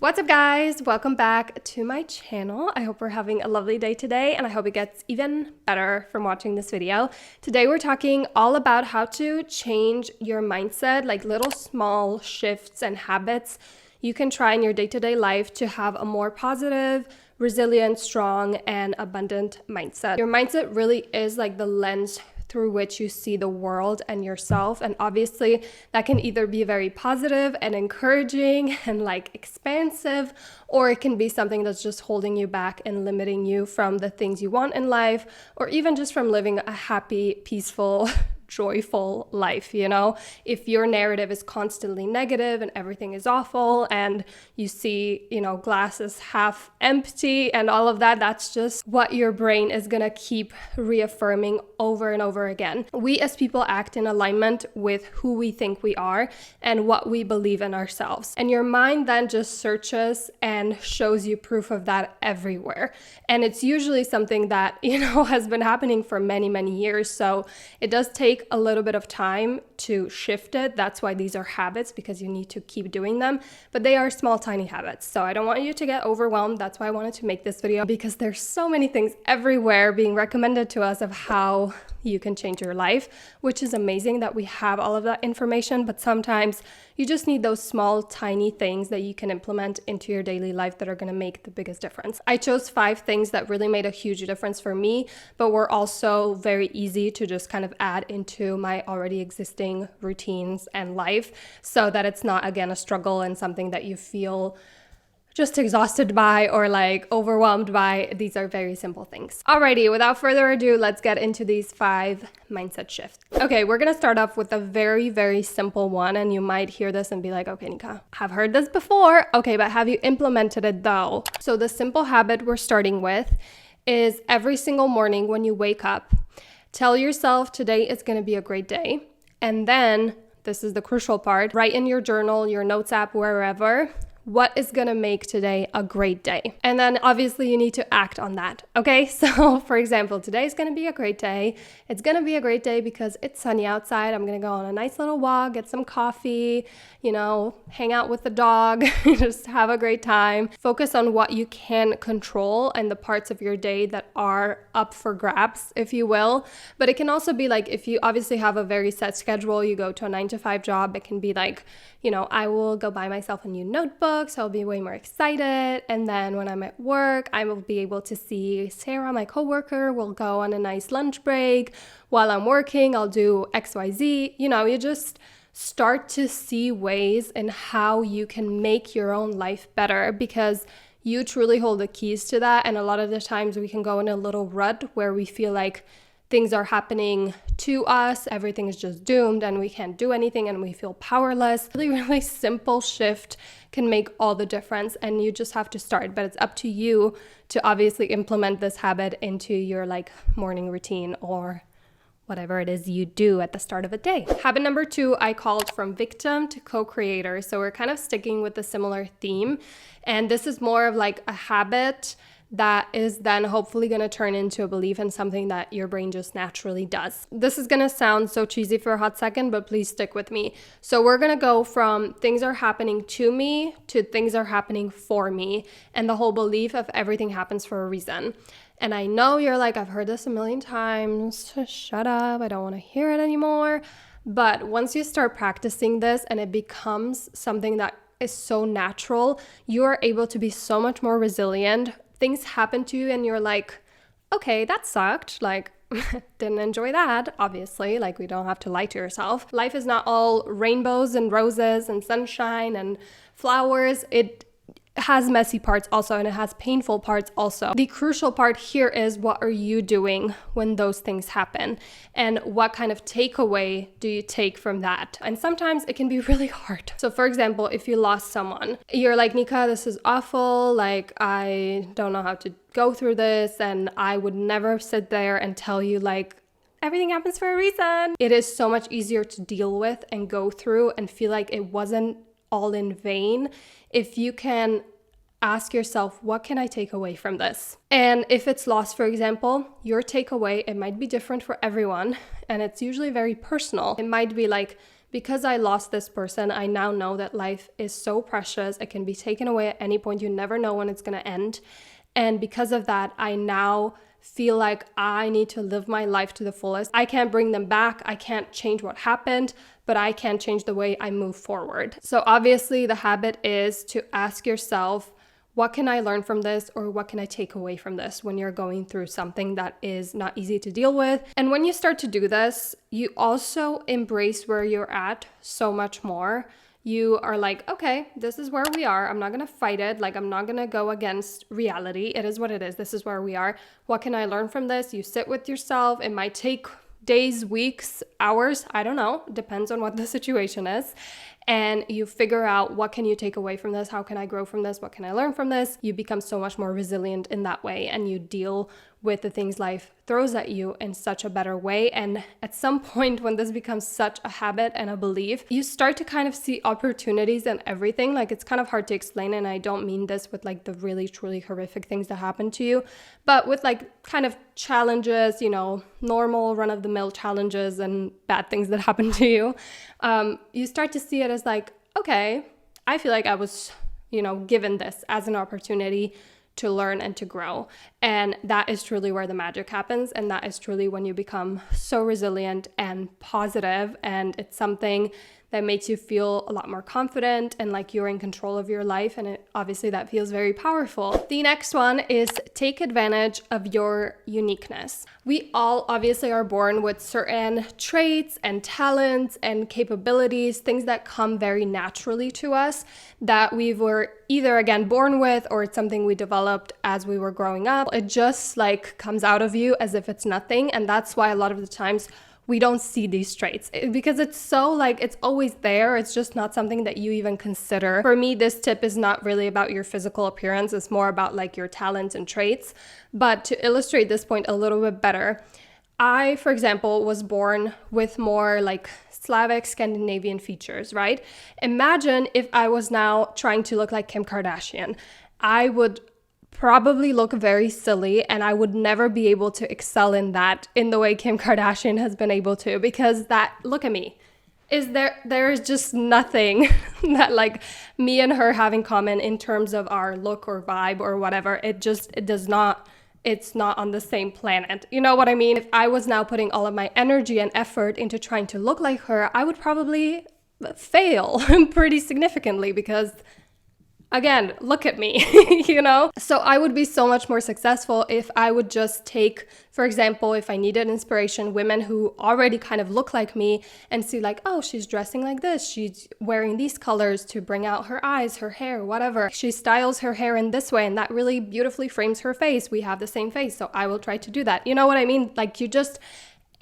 What's up guys? Welcome back to my channel. I hope we're having a lovely day today and I hope it gets even better from watching this video. Today we're talking all about how to change your mindset, like little small shifts and habits you can try in your day-to-day life to have a more positive, resilient, strong, and abundant mindset. Your mindset really is like the lens through which you see the world and yourself. And obviously that can either be very positive and encouraging and like expansive, or it can be something that's just holding you back and limiting you from the things you want in life, or even just from living a happy, peaceful, joyful life. If your narrative is constantly negative and everything is awful and you see, glasses half empty and all of that, that's just what your brain is gonna keep reaffirming over and over again. We as people act in alignment with who we think we are and what we believe in ourselves. And your mind then just searches and shows you proof of that everywhere. And it's usually something that, has been happening for many, many years. So it does take a little bit of time to shift it. That's why these are habits, because you need to keep doing them, but they are small, tiny habits. So I don't want you to get overwhelmed. That's why I wanted to make this video, because there's so many things everywhere being recommended to us of how you can change your life, which is amazing that we have all of that information, but sometimes you just need those small, tiny things that you can implement into your daily life that are going to make the biggest difference. I chose 5 things that really made a huge difference for me, but were also very easy to just kind of add into my already existing routines and life, so that it's not, again, a struggle and something that you feel just exhausted by or like overwhelmed by. These are very simple things. Alrighty, without further ado, let's get into these 5 mindset shifts. Okay, we're gonna start off with a very, very simple one, and you might hear this and be like, okay, Nika, I've heard this before. Okay, but have you implemented it though? So the simple habit we're starting with is every single morning when you wake up, tell yourself today is gonna be a great day. And then, this is the crucial part, write in your journal, your notes app, wherever, what is gonna make today a great day. And then obviously you need to act on that, okay? So for example, today is gonna be a great day. It's gonna be a great day because it's sunny outside. I'm gonna go on a nice little walk, get some coffee, hang out with the dog, just have a great time. Focus on what you can control and the parts of your day that are up for grabs, if you will. But it can also be like, if you obviously have a very set schedule, you go to a 9-to-5 job, it can be like, I will go buy myself a new notebook, so I'll be way more excited. And then when I'm at work, I will be able to see Sarah, my coworker, will go on a nice lunch break. While I'm working, I'll do XYZ. You just start to see ways in how you can make your own life better, because you truly hold the keys to that. And a lot of the times we can go in a little rut where we feel like things are happening to us, everything is just doomed and we can't do anything and we feel powerless. Really, really simple shift can make all the difference, and you just have to start. But it's up to you to obviously implement this habit into your morning routine or whatever it is you do at the start of a day. Habit number 2, I called from victim to co-creator. So we're kind of sticking with a similar theme. And this is more of like a habit that is then hopefully going to turn into a belief and something that your brain just naturally does. This is going to sound so cheesy for a hot second, but please stick with me. So we're going to go from things are happening to me to things are happening for me, and the whole belief of everything happens for a reason. And I know you're like, I've heard this a million times. Shut up. I don't want to hear it anymore. But once you start practicing this and it becomes something that is so natural, you are able to be so much more resilient. Things happen to you and you're like, okay, that sucked. Didn't enjoy that, obviously. We don't have to lie to yourself. Life is not all rainbows and roses and sunshine and flowers. It has messy parts also, and it has painful parts also. The crucial part here is, what are you doing when those things happen? And what kind of takeaway do you take from that? And sometimes it can be really hard. So for example, if you lost someone, you're like, Nika, this is awful. I don't know how to go through this. And I would never sit there and tell you everything happens for a reason. It is so much easier to deal with and go through and feel like it wasn't all in vain if you can ask yourself, what can I take away from this? And if it's loss, for example, your takeaway, it might be different for everyone, and it's usually very personal. It might be because I lost this person, I now know that life is so precious. It can be taken away at any point. You never know when it's going to end. And because of that, I now feel like I need to live my life to the fullest. I can't bring them back. I can't change what happened, but I can change the way I move forward. So obviously the habit is to ask yourself, what can I learn from this, or what can I take away from this when you're going through something that is not easy to deal with? And when you start to do this, you also embrace where you're at so much more. You are like, okay, this is where we are. I'm not going to fight it. Like, I'm not going to go against reality. It is what it is. This is where we are. What can I learn from this? You sit with yourself. It might take days, weeks, hours. I don't know. Depends on what the situation is. And you figure out, what can you take away from this? How can I grow from this? What can I learn from this? You become so much more resilient in that way, and you deal with the things life throws at you in such a better way. And at some point, when this becomes such a habit and a belief, you start to kind of see opportunities in everything. Like, it's kind of hard to explain, and I don't mean this with like the really truly horrific things that happen to you, but with like kind of challenges, normal run-of-the-mill challenges and bad things that happen to you. You start to see it as like, okay, I feel like I was, given this as an opportunity to learn and to grow. And that is truly where the magic happens. And that is truly when you become so resilient and positive, and it's something that makes you feel a lot more confident and like you're in control of your life. And obviously that feels very powerful. The next one is take advantage of your uniqueness. We all obviously are born with certain traits and talents and capabilities, things that come very naturally to us that we were either again born with, or it's something we developed as we were growing up. It just like comes out of you as if it's nothing. And that's why a lot of the times we don't see these traits, because it's so like, it's always there. It's just not something that you even consider. For me, this tip is not really about your physical appearance. It's more about like your talents and traits. But to illustrate this point a little bit better, I, for example, was born with more like Slavic Scandinavian features, right? Imagine if I was now trying to look like Kim Kardashian. I would probably look very silly, and I would never be able to excel in that in the way Kim Kardashian has been able to, because that, look at me, there is just nothing that like me and her have in common in terms of our look or vibe or whatever. It's not on the same planet. You know what I mean? If I was now putting all of my energy and effort into trying to look like her, I would probably fail pretty significantly, because again, look at me, So I would be so much more successful if I would just take, for example, if I needed inspiration, women who already kind of look like me, and see like, oh, she's dressing like this. She's wearing these colors to bring out her eyes, her hair, whatever. She styles her hair in this way, and that really beautifully frames her face. We have the same face, so I will try to do that. You know what I mean? Like, you just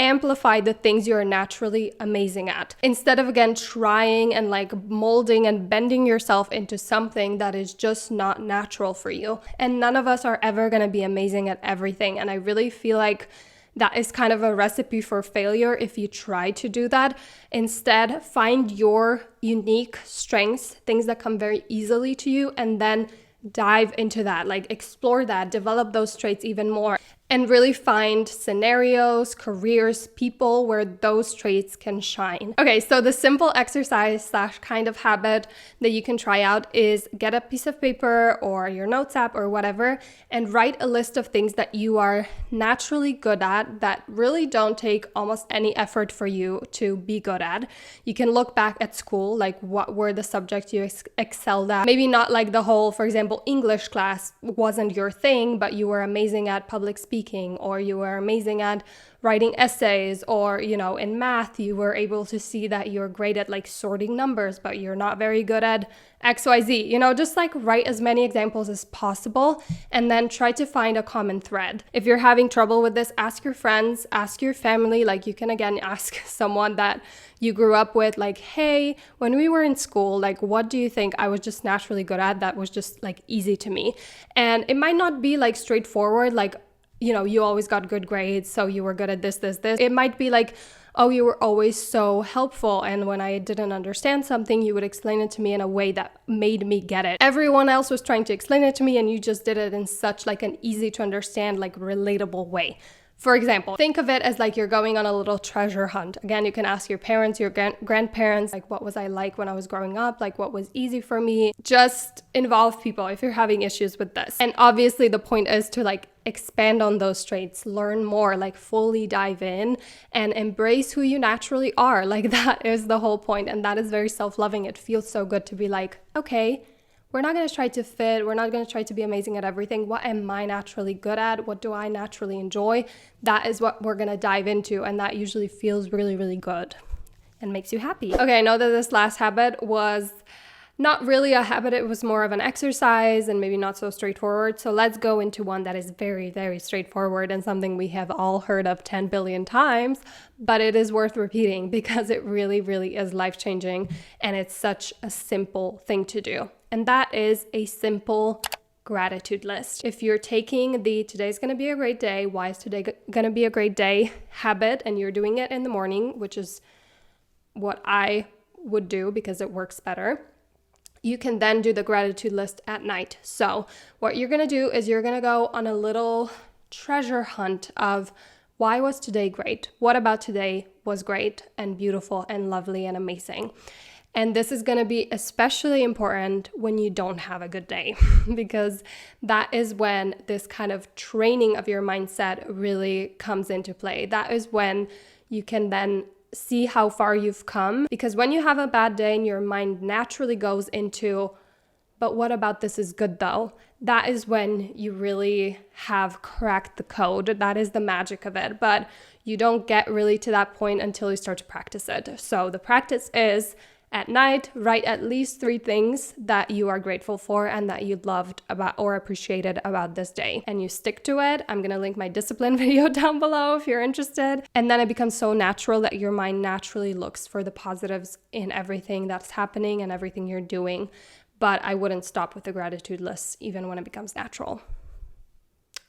amplify the things you're naturally amazing at, instead of again trying and like molding and bending yourself into something that is just not natural for you. And none of us are ever going to be amazing at everything. And I really feel like that is kind of a recipe for failure if you try to do that. Instead, find your unique strengths, things that come very easily to you, and then dive into that, like explore that, develop those traits even more, and really find scenarios, careers, people where those traits can shine. Okay, so the simple exercise / kind of habit that you can try out is get a piece of paper or your notes app or whatever, and write a list of things that you are naturally good at that really don't take almost any effort for you to be good at. You can look back at school, like what were the subjects you excelled at. Maybe not like the whole, for example, English class wasn't your thing, but you were amazing at public speaking, or you were amazing at writing essays, or in math you were able to see that you're great at like sorting numbers, but you're not very good at XYZ. Just like write as many examples as possible, and then try to find a common thread. If you're having trouble with this, ask your friends, ask your family. Like, you can again ask someone that you grew up with, like, hey, when we were in school, like, what do you think I was just naturally good at that was just like easy to me? And it might not be like straightforward, like, you always got good grades, so you were good at this. It might be like, oh, you were always so helpful, and when I didn't understand something, you would explain it to me in a way that made me get it. Everyone else was trying to explain it to me, and you just did it in such like an easy to understand, like relatable way. For example, think of it as like you're going on a little treasure hunt. Again, you can ask your parents, your grandparents, like, what was I like when I was growing up? Like, what was easy for me? Just involve people if you're having issues with this. And obviously the point is to like expand on those traits, learn more, like fully dive in and embrace who you naturally are. Like, that is the whole point. And that is very self-loving. It feels so good to be like, okay, we're not going to try to fit. We're not going to try to be amazing at everything. What am I naturally good at? What do I naturally enjoy? That is what we're going to dive into. And that usually feels really, really good and makes you happy. Okay, I know that this last habit was not really a habit. It was more of an exercise and maybe not so straightforward. So let's go into one that is very, very straightforward and something we have all heard of 10 billion times, but it is worth repeating because it really, really is life-changing and it's such a simple thing to do. And that is a simple gratitude list. If you're taking the today's gonna be a great day, why is today gonna be a great day habit, and you're doing it in the morning, which is what I would do because it works better, you can then do the gratitude list at night. So what you're gonna do is you're gonna go on a little treasure hunt of why was today great? What about today was great and beautiful and lovely and amazing? And this is going to be especially important when you don't have a good day, because that is when this kind of training of your mindset really comes into play. That is when you can then see how far you've come, because when you have a bad day and your mind naturally goes into, but what about this is good though? That is when you really have cracked the code. That is the magic of it. But you don't get really to that point until you start to practice it. So the practice is at night, write at least 3 things that you are grateful for and that you loved about or appreciated about this day. And you stick to it. I'm going to link my discipline video down below if you're interested. And then it becomes so natural that your mind naturally looks for the positives in everything that's happening and everything you're doing. But I wouldn't stop with the gratitude list even when it becomes natural.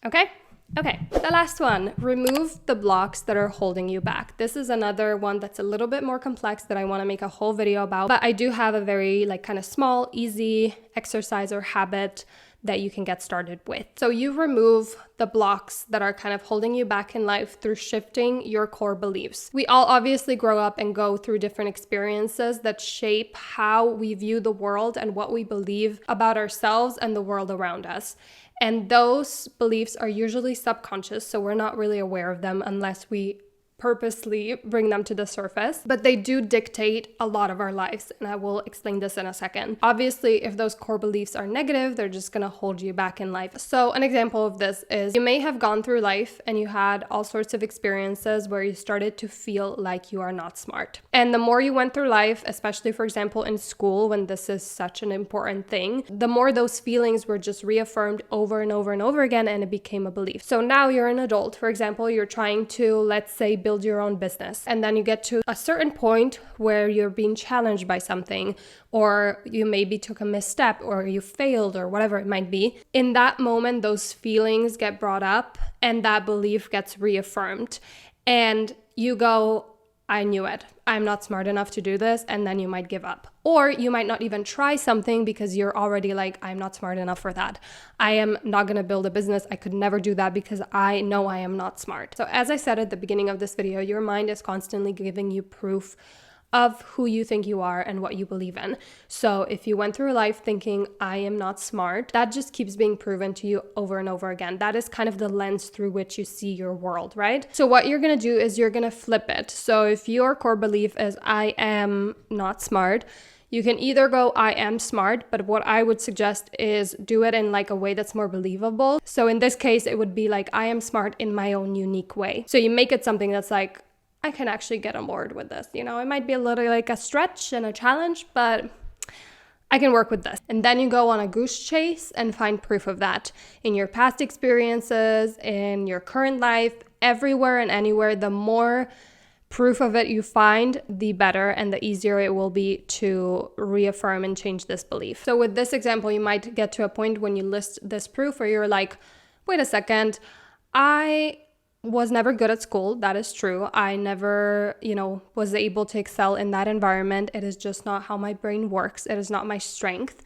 Okay, the last one, remove the blocks that are holding you back. This is another one that's a little bit more complex that I want to make a whole video about, but I do have a very like kind of small, easy exercise or habit that you can get started with. So you remove the blocks that are kind of holding you back in life through shifting your core beliefs. We all obviously grow up and go through different experiences that shape how we view the world and what we believe about ourselves and the world around us. And those beliefs are usually subconscious, so we're not really aware of them unless we purposely bring them to the surface, but they do dictate a lot of our lives, and I will explain this in a second. Obviously, if those core beliefs are negative, they're just gonna hold you back in life. So an example of this is you may have gone through life and you had all sorts of experiences where you started to feel like you are not smart. And the more you went through life, especially for example in school when this is such an important thing, the more those feelings were just reaffirmed over and over and over again, and it became a belief. So now you're an adult, for example, you're trying to, let's say, build your own business, and then you get to a certain point where you're being challenged by something, or you maybe took a misstep, or you failed, or whatever it might be. In that moment, those feelings get brought up and that belief gets reaffirmed, and you go, I knew it. I'm not smart enough to do this. And then you might give up. Or you might not even try something because you're already like, I'm not smart enough for that. I am not going to build a business. I could never do that because I know I am not smart. So as I said at the beginning of this video, your mind is constantly giving you proof of who you think you are and what you believe in. So if you went through life thinking, I am not smart, that just keeps being proven to you over and over again. That is kind of the lens through which you see your world, right? So what you're gonna do is you're gonna flip it. So if your core belief is, I am not smart, you can either go, I am smart, but what I would suggest is do it in like a way that's more believable. So in this case, it would be like, I am smart in my own unique way. So you make it something that's like, I can actually get on board with this. You know, it might be a little like a stretch and a challenge, but I can work with this. And then you go on a goose chase and find proof of that in your past experiences, in your current life, everywhere and anywhere. The more proof of it you find, the better and the easier it will be to reaffirm and change this belief. So with this example, you might get to a point when you list this proof where you're like, wait a second, I was never good at school. That is true. I never, was able to excel in that environment. It is just not how my brain works. It is not my strength.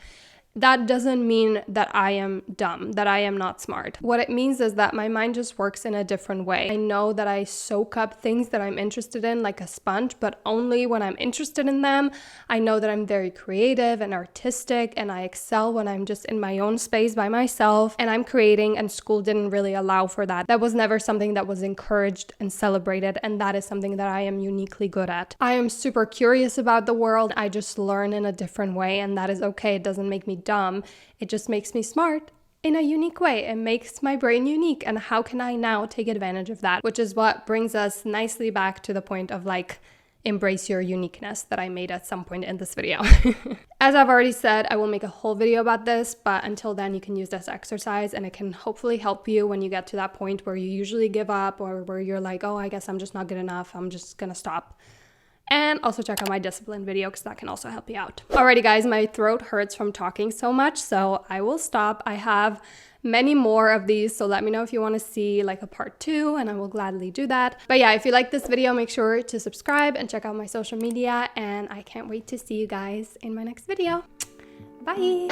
that doesn't mean that I am dumb, that I am not smart. What it means is that my mind just works in a different way. I know that I soak up things that I'm interested in like a sponge, but only when I'm interested in them. I know that I'm very creative and artistic, and I excel when I'm just in my own space by myself and I'm creating, and school didn't really allow for that. That was never something that was encouraged and celebrated, and that is something that I am uniquely good at. I am super curious about the world. I just learn in a different way, and that is okay. It doesn't make me dumb. It just makes me smart in a unique way. It makes my brain unique. And how can I now take advantage of that? Which is what brings us nicely back to the point of like, embrace your uniqueness that I made at some point in this video. As I've already said, I will make a whole video about this, but until then you can use this exercise and it can hopefully help you when you get to that point where you usually give up, or where you're like, oh, I guess I'm just not good enough. I'm just gonna stop. And also check out my discipline video because that can also help you out. Alrighty guys, my throat hurts from talking so much, so I will stop. I have many more of these, so let me know if you want to see like a part 2 and I will gladly do that. But yeah, if you like this video, make sure to subscribe and check out my social media, and I can't wait to see you guys in my next video. Bye!